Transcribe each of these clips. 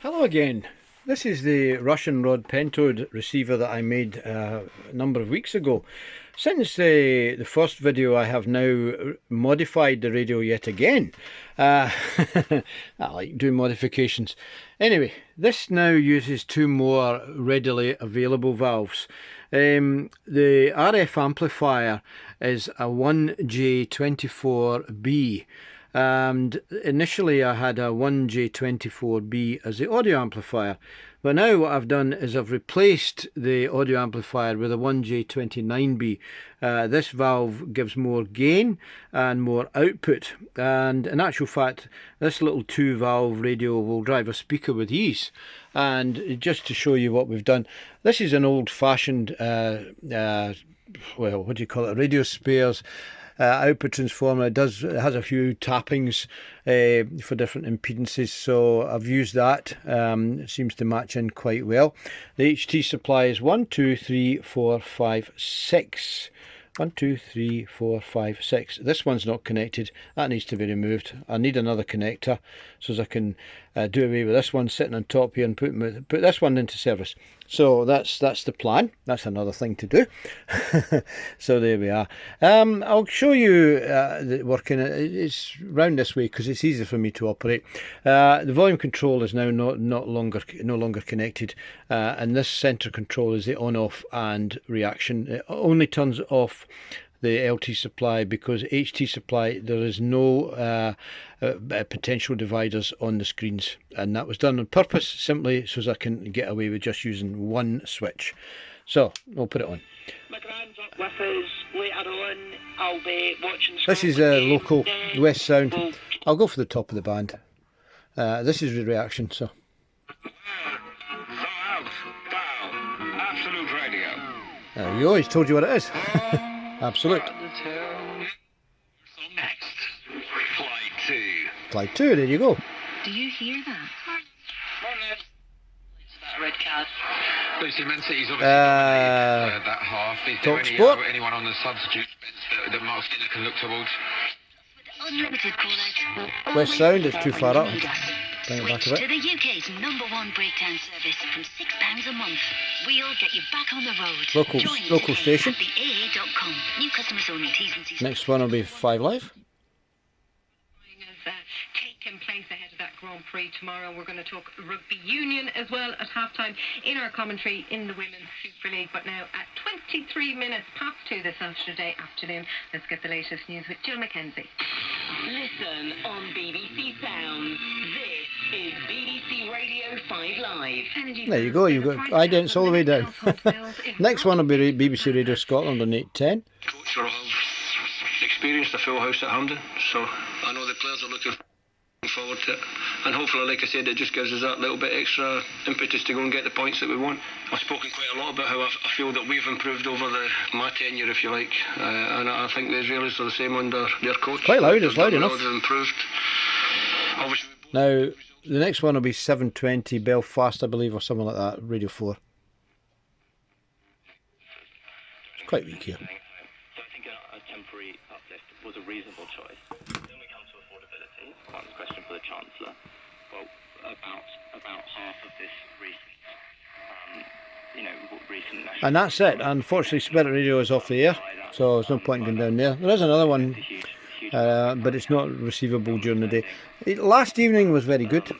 Hello again. This is the Russian rod pentode receiver that I made a number of weeks ago. Since the first video, I have now modified the radio yet again. I like doing modifications. Anyway, this now uses two more readily available valves. The RF amplifier is a 1ZH24B. And initially I had a 1ZH24B as the audio amplifier, but now what I've done is I've replaced the audio amplifier with a 1ZH29B. This valve gives more gain and more output, and in actual fact this little 2-valve radio will drive a speaker with ease. And just to show you what we've done, this is an old-fashioned well, what do you call it, radio spares output transformer. It has a few tappings for different impedances, so I've used that. It seems to match in quite well. The HT supply is 1, 2, 3, 4, 5, 6. 1, 2, 3, 4, 5, 6. This one's not connected. That needs to be removed. I need another connector so as I can do away with this one sitting on top here and put this one into service. So that's the plan. That's another thing to do. So there we are. I'll show you the working. It's round this way because it's easier for me to operate. The volume control is now no longer connected, and this center control is the on-off and reaction. It only turns off the LT supply because HT supply there is no potential dividers on the screens, and that was done on purpose simply so as I can get away with just using one switch. So we'll put it on. This is a local West Sound. I'll go for the top of the band. This is the reaction. So there you go, he's told you what it is. Absolute. Next, Flight 2. Flight 2, there you go. Do you hear that? That red card. Lucy Man City's obviously dominated that half. Is there anyone on the substitute bench that Mark Skinner can look towards? Unlimited call-out. West Sound is too far up. Bring it back a Switch bit. to the UK's #1 breakdown service from £6 a month. We'll get you back on the road. Local station. At theaa.com. New customers only. T's and C's. Next one will be 5 Live. Taken place ahead of that Grand Prix tomorrow. We're going to talk rugby union as well at halftime in our commentary in the Women's Super League. But now at 23 minutes past 2 this Saturday afternoon, let's get the latest news with Jill Mackenzie. Listen on BBC Sounds. This is BBC Radio 5 Live. There you go, you've got idents all the way down. Next one will be BBC Radio Scotland on 8:10. Coach will have experienced a full house at Hampden, so I know the players are looking forward to it, and hopefully, like I said, it just gives us that little bit extra impetus to go and get the points that we want. I've spoken quite a lot about how I feel that we've improved over my tenure, if you like, and I think the Israelis are the same under their coach. Quite loud, it's loud enough. They've improved. Obviously, Now, the next one will be 7:20 Belfast, I believe, or something like that, Radio 4. It's quite weak here. So I think a temporary uplift was a reasonable choice. Then we come to affordability. One question for the Chancellor. Well, about half of this recent national... And that's it. Unfortunately, Spirit Radio is off the air, so there's no point in going down there. There is another one, but it's not receivable during the day. Last evening was very good.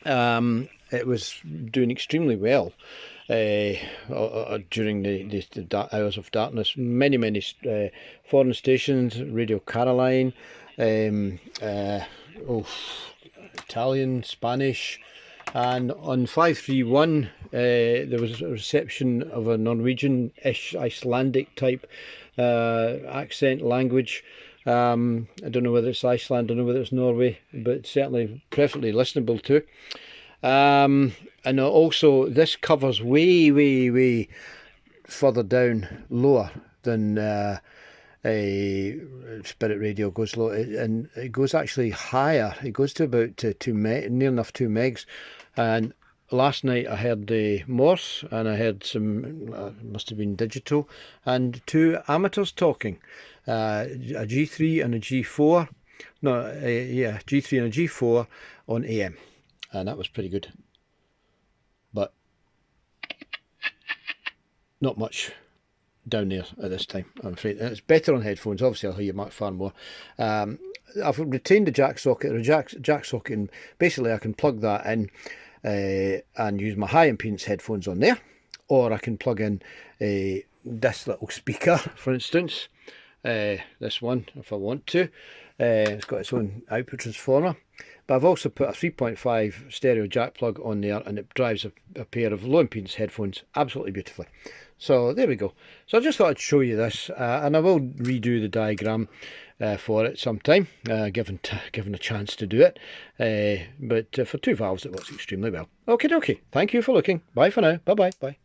It was doing extremely well during the hours of darkness. Many foreign stations, Radio Caroline, Italian, Spanish, and on 531 there was a reception of a Norwegian-ish Icelandic type accent language. I don't know whether it's Iceland, I don't know whether it's Norway, but certainly perfectly listenable to. And also this covers way further down, lower than a Spirit Radio goes low, and it goes actually higher. It goes to about near enough 2 megs. And last night I heard the Morse, and I heard some must have been digital, and 2 amateurs talking, a G3 and a G4. No, yeah, G3 and a G4 on AM. and that was pretty good. But not much down there at this time, I'm afraid. And it's better on headphones, obviously I'll hear you far more. I've retained the jack socket, and basically I can plug that in and use my high impedance headphones on there, or I can plug in this little speaker, for instance, this one if I want to. It's got its own output transformer, but I've also put a 3.5 stereo jack plug on there, and it drives a pair of low impedance headphones absolutely beautifully. So there we go. So I just thought I'd show you this, and I will redo the diagram for it sometime, given a chance to do it. But for 2 valves it works extremely well. Okay, thank you for looking. Bye for now. Bye.